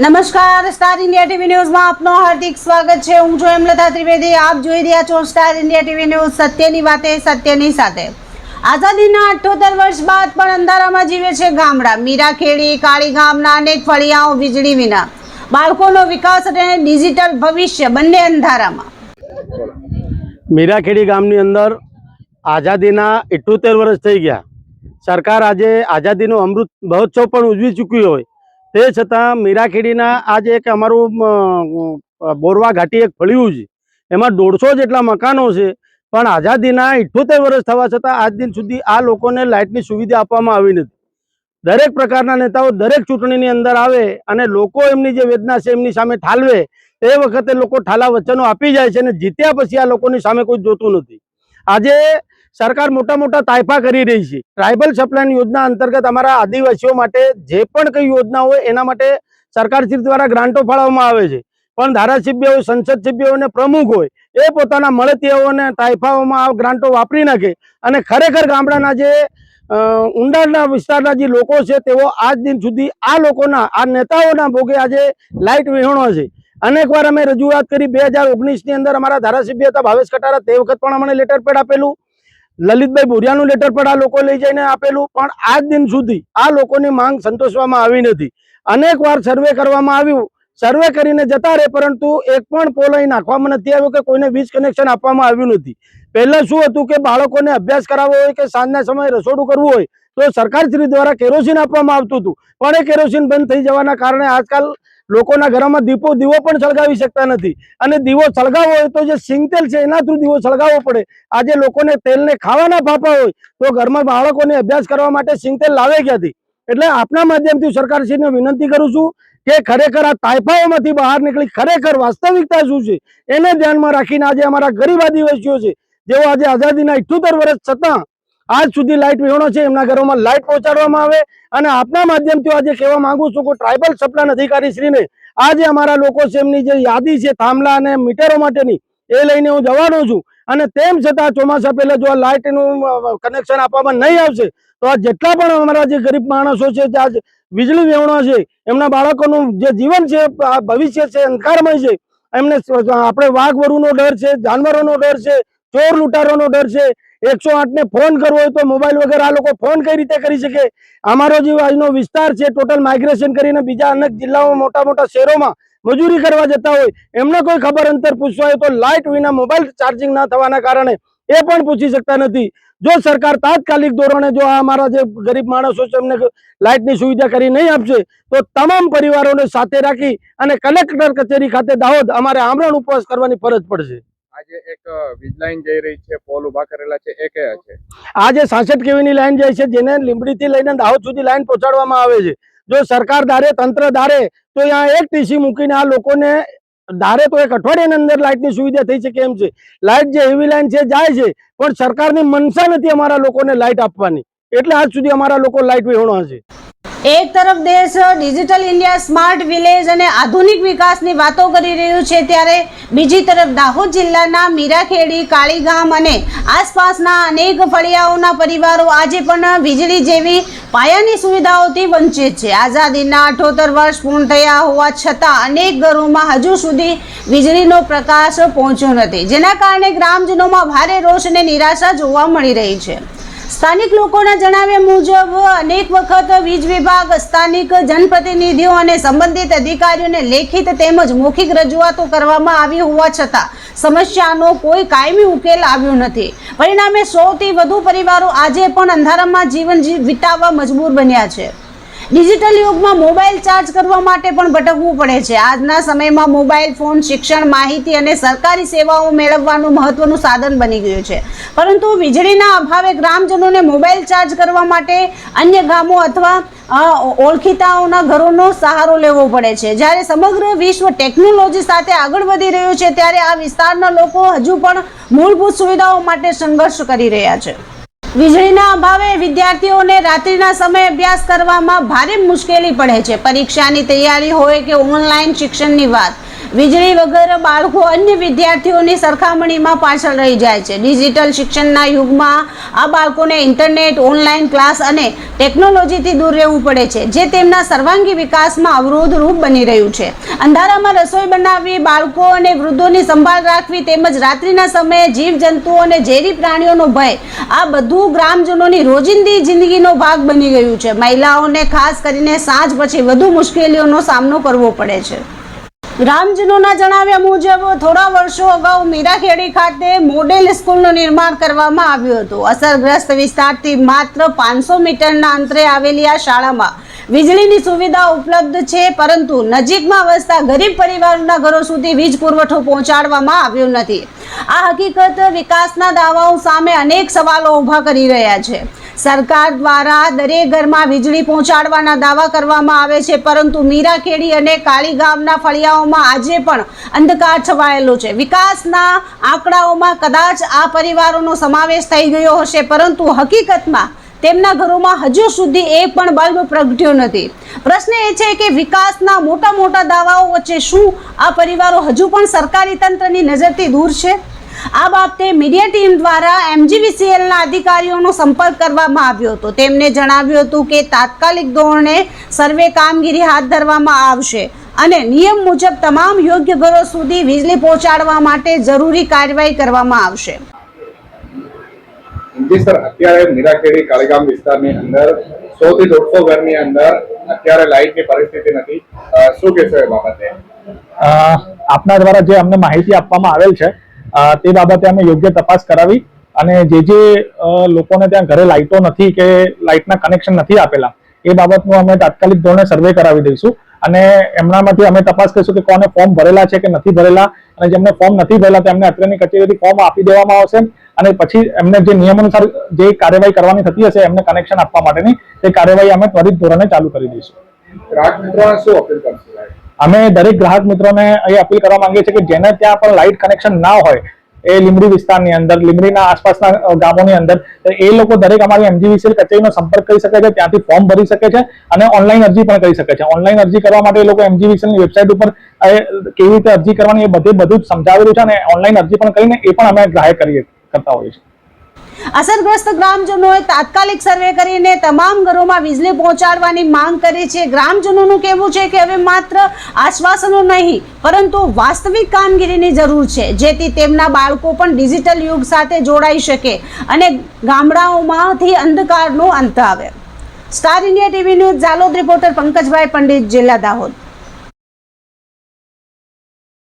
નમસ્કાર, star India TV ન્યૂઝમાં આપનું હાર્દિક સ્વાગત છે। હું છું હેમલતા ત્રિવેદી। આપ જોઈ રહ્યા છો સ્ટાર ઇન્ડિયા ટીવી ન્યૂઝ, સત્યની વાતે સત્યની સાથે। આઝાદીના 78 વર્ષ બાદ પણ અંધારામાં જીવે છે ગામડા। મીરાખેડી કાળી ગામના અનેક ફળિયાઓ વીજળી વિના, બાળકોનો વિકાસ અને ડિજિટલ ભવિષ્ય બંને અંધારામાં। મીરાખેડી ગામની અંદર આઝાદીના 78 વર્ષ થઈ ગયા। સરકાર આજે આઝાદીનો અમૃત મહોત્સવ પણ ઉજવી ચૂકી હોય તે છતાં મીરાખેડીના આજે એક અમારું બોરવા ઘાટી એક ફળિયું છે, એમાં 150 જેટલા મકાનો છે, પણ આઝાદીના 78 વર્ષ થવા છતાં આજ દિન સુધી આ લોકોને લાઇટની સુવિધા આપવામાં આવી નથી। દરેક પ્રકારના નેતાઓ દરેક ચૂંટણીની અંદર આવે અને લોકો એમની જે વેદના છે એમની સામે ઠાલવે, તે વખતે લોકો ઠાલા વચનો આપી જાય છે અને જીત્યા પછી આ લોકોની સામે કોઈ જોતું નથી। આજે સરકાર મોટા મોટા તાયફા કરી રહી છે। ટ્રાઇબલ સપ્લાયન યોજના અંતર્ગત અમારા આદિવાસીઓ માટે જે પણ કંઈ યોજના હોય એના માટે સરકારશ્રી દ્વારા ગ્રાન્ટો ફાળવવામાં આવે છે, પણ ધારાસભ્ય હોય, સંસદ સભ્ય હોય ને પ્રમુખ હોય એ પોતાના મળતિયાઓને તાયફાઓમાં આ ગ્રાન્ટો વાપરી નાખે અને ખરેખર ગામડાના જે ઊંડાણના વિસ્તારના જે લોકો છે તેઓ આજ દિન સુધી આ લોકોના આ નેતાઓના ભોગે આજે લાઇટ વિહોણો છે। અનેકવાર અમે રજૂઆત કરી। 2019ની અંદર અમારા ધારાસભ્ય હતા ભાવેશ કટારા, તે વખત પણ અમને લેટર પેડ આપેલું। લલિતભાઈ બોરિયાનું લેટર પેડ આ લોકો લઈ જઈને આપેલું, પણ આજ દિન સુધી આ લોકોની માંગ સંતોષવામાં આવી નથી। અનેકવાર સર્વે કરવામાં આવ્યું, સર્વે કરીને જતા રહે, પરંતુ એક પણ પોલ અહીં નાખવામાં નથી આવ્યો કે કોઈને વીજ કનેક્શન આપવામાં આવ્યું નથી। પહેલા શું હતું કે બાળકોને અભ્યાસ કરાવવો હોય કે સાંજના સમયે રસોડું કરવું હોય તો સરકારશ્રી દ્વારા કેરોસીન આપવામાં આવતું હતું, પણ એ કેરોસીન બંધ થઈ જવાના કારણે આજકાલ લોકોના ઘરોમાં દીવો પણ સળગાવી શકતા નથી અને દીવો સળગાવવો હોય તો જે સિંગતેલ છે એના થ્રુ દીવો સળગાવવો પડે। આજે લોકોને તેલને ખાવાના ફાફા હોય તો ઘરમાં બાળકોને અભ્યાસ કરવા માટે સિંગતેલ લાવે ક્યાંથી? એટલે આપના માધ્યમથી સરકારશ્રીને વિનંતી કરું છું કે ખરેખર આ તાયફાઓમાંથી બહાર નીકળી ખરેખર વાસ્તવિકતા શું છે એને ધ્યાનમાં રાખીને આજે અમારા ગરીબ આદિવાસીઓ છે જેઓ આજે આઝાદીના 78 વર્ષ છતાં આજ સુધી લાઇટ વિહોણો છે, એમના ઘરોમાં લાઇટ પહોંચાડવામાં આવે। અને આપના માધ્યમથી આજે કહેવા માંગુ છું કે ટ્રાઇબલ સપ્લાયન અધિકારી શ્રીને આજે અમારા લોકો છે એમની જે યાદી છે થાંભલા અને મીટરો માટેની એ લઈને હું જવાનો છું, અને તેમ છતાં ચોમાસા પહેલા જો આ લાઇટનું કનેક્શન આપવામાં નહીં આવશે તો આ જેટલા પણ અમારા જે ગરીબ માણસો છે જે આજ વીજળી વિહોણા છે એમના બાળકોનું જે જીવન છે, ભવિષ્ય છે, અંધકારમય છે। એમને આપણે વાઘ વરુનો ડર છે, જાનવરોનો ડર છે, ચોર લૂંટારોનો ડર છે। 108 ને ફોન કરવો હોય તો મોબાઈલ વગર આ લોકો ફોન કઈ રીતે કરી શકે? અમારો જે આજનો વિસ્તાર છે ટોટલ માઇગ્રેશન કરીને બીજા અનેક જિલ્લાઓમાં મોટા મોટા શહેરોમાં મજૂરી કરવા જતા હોય, એમને કોઈ ખબર અંતર પૂછવા હોય તો લાઇટ વિના મોબાઈલ ચાર્જિંગ ના થવાના કારણે એ પણ પૂછી શકતા નથી। જો સરકાર તાત્કાલિક ધોરણે જો આ અમારા જે ગરીબ માણસો છે એમને લાઇટની સુવિધા કરી નહીં આપશે તો તમામ પરિવારોને સાથે રાખી અને કલેક્ટર કચેરી ખાતે દાહોદ અમારે આમરણ ઉપવાસ કરવાની ફરજ પડશે। આજે એક વીજ લાઈન જઈ રહી છે, પોલ ઉભા કરેલા છે, એ કયા છે? આજે 66 કેવીની લાઈન જાય છે, જેને લીંબડીથી લઈને દાહોદ સુધી લાઈન પહોંચાડવામાં આવે છે। જો સરકાર ધારે, તંત્ર ધારે તો અહીંયા એક ટીસી મૂકીને આ લોકોને ધારે તો એક અઠવાડિયાની અંદર લાઇટની સુવિધા થઈ શકે એમ છે। લાઇટ જે હેવી લાઈન છે જાય છે, પણ સરકારની મનસા નથી અમારા લોકોને લાઇટ આપવાની, એટલે આજ સુધી અમારા લોકો લાઇટ વિહોણા છે। એક તરફ દેશ ડિજિટલ ઇન્ડિયા, સ્માર્ટ વિલેજ અને આધુનિક વિકાસની વાતો કરી રહ્યું છે, ત્યારે બીજી તરફ દાહોદ જિલ્લાના મીરાખેડી કાળીગામ અને આસપાસના અનેક ફળિયાઓના પરિવારો આજે પણ વીજળી જેવી પાયાની સુવિધાઓથી વંચિત છે। આઝાદીના 78 વર્ષ પૂર્ણ થયા હોવા છતાં અનેક ઘરોમાં હજુ સુધી વીજળીનો પ્રકાશ પહોંચ્યો નથી, જેના કારણે ગ્રામજનોમાં ભારે રોષ અને નિરાશા જોવા મળી રહી છે। સ્થાનિક લોકોના જણાવ્યા મુજબ અનેક વખત વીજ વિભાગ, સ્થાનિક જનપ્રતિનિધિઓ અને સંબંધિત અધિકારીઓને લેખિત તેમજ મૌખિક રજૂઆતો કરવામાં આવી હોવા છતાં સમસ્યાનો કોઈ કાયમી ઉકેલ આવ્યો નથી। પરિણામે 100થી વધુ પરિવારો આજે પણ અંધારામાં જીવન વિતાવવા મજબૂર બન્યા છે। ડિજિટલ યુગમાં મોબાઈલ ચાર્જ કરવા માટે પણ ભટકવું પડે છે। આજના સમયમાં મોબાઈલ ફોન શિક્ષણ, માહિતી અને સરકારી સેવાઓ મેળવવાનું મહત્વનું સાધન બની ગયું છે, પરંતુ વીજળીના અભાવે ગ્રામજનોને મોબાઈલ ચાર્જ કરવા માટે અન્ય ગામો અથવા ઓળખીતાઓના ઘરોનો સહારો લેવો પડે છે। જ્યારે સમગ્ર વિશ્વ ટેકનોલોજી સાથે આગળ વધી રહ્યું છે, ત્યારે આ વિસ્તારના લોકો હજુ પણ મૂળભૂત સુવિધાઓ માટે સંઘર્ષ કરી રહ્યા છે। વીજળીના અભાવે વિદ્યાર્થીઓને રાત્રિના સમયે અભ્યાસ કરવામાં ભારે મુશ્કેલી પડે છે। પરીક્ષાની તૈયારી હોય કે ઓનલાઈન શિક્ષણની વાત, વીજળી વગર બાળકો અન્ય વિદ્યાર્થીઓની સરખામણીમાં પાછળ રહી જાય છે. ડિજિટલ શિક્ષણના યુગમાં આ બાળકોને ઇન્ટરનેટ, ઓનલાઈન ક્લાસ અને ટેકનોલોજીથી દૂર રહેવું પડે છે, જે તેમના સર્વાંગી વિકાસમાં અવરોધરૂપ બની રહ્યું છે. અંધારામાં રસોઈ બનાવવી, બાળકો અને વૃદ્ધોની સંભાળ રાખવી તેમજ રાત્રિના સમયે જીવજંતુઓ અને ઝેરી પ્રાણીઓનો ભય, આ બધું ગ્રામજનોની રોજિંદી જિંદગીનો ભાગ બની ગયું છે. મહિલાઓને ખાસ કરીને સાંજ પછી વધુ મુશ્કેલીઓનો સામનો કરવો પડે છે. ગ્રામજનોના જણાવ્યા મુજબ થોડા વર્ષો અગાઉ મીરાખેડી ખાતે મોડેલ સ્કૂલનું નિર્માણ કરવામાં આવ્યું હતું. અસરગ્રસ્ત વિસ્તારથી માત્ર 500 મીટરના અંતરે આવેલી આ શાળામાં વીજળીની સુવિધા ઉપલબ્ધ છે, પરંતુ નજીકમાં વસતા ગરીબ પરિવારોના ઘરો સુધી વીજ પુરવઠો પહોંચાડવામાં આવ્યો નથી. આ હકીકત વિકાસના દાવાઓ સામે અનેક સવાલો ઊભા કરી રહ્યા છે. સરકાર દ્વારા દરેક ઘરમાં વીજળી પહોંચાડવાના દાવા કરવામાં આવે છે, પરંતુ મીરાખેડી અને કાળી ગામના ફળિયાઓમાં આજે પણ અંધકાર છવાયેલો છે. વિકાસના આંકડાઓમાં કદાચ આ પરિવારોનો સમાવેશ થઈ ગયો હશે, પરંતુ હકીકતમાં તેમના ઘરોમાં હજુ સુધી એક પણ બલ્બ પ્રગટ્યો નથી. પ્રશ્ન એ છે કે વિકાસના મોટા દાવાઓ વચ્ચે શું આ પરિવારો હજુ પણ સરકારી તંત્રની નજરથી દૂર છે? આ બાબતે મીડિયા ટીમ દ્વારા MGVCLના અધિકારીઓનો સંપર્ક કરવામાં આવ્યો હતો. તેમને જણાવ્યું હતું કે તાત્કાલિક ધોરણે સર્વે કામગીરી હાથ ધરવામાં આવશે અને નિયમ મુજબ તમામ યોગ્ય ઘરો સુધી વીજળી પહોંચાડવા માટે જરૂરી કાર્યવાહી કરવામાં આવશે. જી સર, અત્યારે મીરાખેડી કાળીગામ વિસ્તારની અંદર 100 થી 150 ઘરની અંદર અત્યારે લાઇટની પરિસ્થિતિ નથી. શું કહેશો એ બાબતે? આપના દ્વારા જે અમને માહિતી આપવામાં આવેલ છે તે બાબતે અમે યોગ્ય તપાસ કરાવી અને જે લોકોને ત્યાં ઘરે લાઇટો નથી કે લાઇટના કનેક્શન નથી આપેલા એ બાબતનું અમે તાત્કાલિક ધોરણે સર્વે કરાવી દઈશું અને એમનામાંથી અમે તપાસ કરીશું કે કોને ફોર્મ ભરેલા છે કે નથી ભરેલા, અને જેમને ફોર્મ નથી ભરેલા તેમને અત્રેની કચેરીથી ફોર્મ આપી દેવામાં આવશે અને પછી એમને જે નિયમ અનુસાર જે કાર્યવાહી કરવાની થતી હશે એમને કનેક્શન આપવા માટેની તે કાર્યવાહી અમે ત્વરિત ધોરણે ચાલુ કરી દઈશું. ગ્રાહક મિત્રોને શું અપીલ કરશો? અમે દરેક ગ્રાહક મિત્રોને અહીં અપીલ કરવા માંગીએ છીએ કે જેને ત્યાં પણ લાઇટ કનેક્શન ના હોય એ લીંબડી વિસ્તારની અંદર, લીંબડીના આસપાસના ગામોની અંદર, એ લોકો દરેક અમારી MGVCL કચેરીનો સંપર્ક કરી શકે છે, ત્યાંથી ફોર્મ ભરી શકે છે અને ઓનલાઈન અરજી પણ કરી શકે છે. ઓનલાઈન અરજી કરવા માટે એ લોકો MGVCLની વેબસાઇટ ઉપર કેવી રીતે અરજી કરવાની એ બધું જ સમજાવેલું છે અને ઓનલાઈન અરજી પણ કરીને એ પણ અમે ગ્રાહક કરતા હોઈએ છીએ. અસરગ્રસ્ત ગ્રામજનોએ તાત્કાલિક સર્વે કરીને તમામ ઘરોમાં વીજળી પહોંચાડવાની માંગ કરી છે. ગ્રામજનોનું કહેવું છે કે હવે માત્ર આશ્વાસનો નહીં પરંતુ વાસ્તવિક કામગીરીની જરૂર છે, જેથી તેમના બાળકો પણ ડિજિટલ યુગ સાથે જોડાઈ શકે અને ગામડાઓમાંથી અંધકારનો અંત આવે. Star India TV news Jhalod reporter Pankajbhai Pandit, જિલ્લા દાહોદ.